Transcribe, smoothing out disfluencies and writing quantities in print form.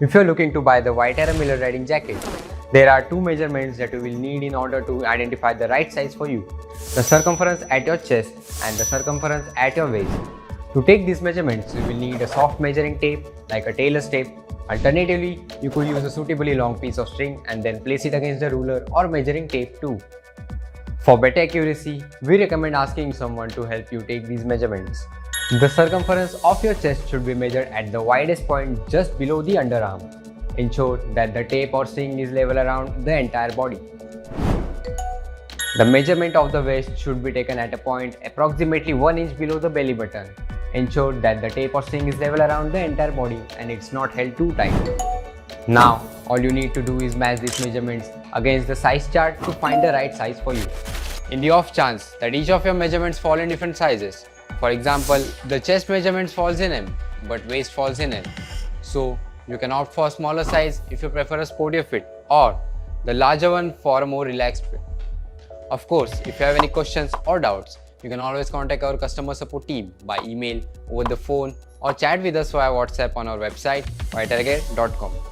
If you're looking to buy the Viaterra Miller riding jacket, there are two measurements that you will need in order to identify the right size for you: the circumference at your chest and the circumference at your waist. To take these measurements, you will need a soft measuring tape like a tailor's tape. Alternatively, you could use a suitably long piece of string and then place it against the ruler or measuring tape too. For better accuracy, we recommend asking someone to help you take these measurements. The circumference of your chest should be measured at the widest point just below the underarm. Ensure that the tape or string is level around the entire body. The measurement of the waist should be taken at a point approximately 1 inch below the belly button. Ensure that the tape or string is level around the entire body and it's not held too tight. Now, all you need to do is match these measurements against the size chart to find the right size for you. In the off chance that each of your measurements fall in different sizes, for example, the chest measurements falls in M, but waist falls in L. So, you can opt for a smaller size if you prefer a sportier fit, or the larger one for a more relaxed fit. Of course, if you have any questions or doubts, you can always contact our customer support team by email, over the phone, or chat with us via WhatsApp on our website, viaterra.com.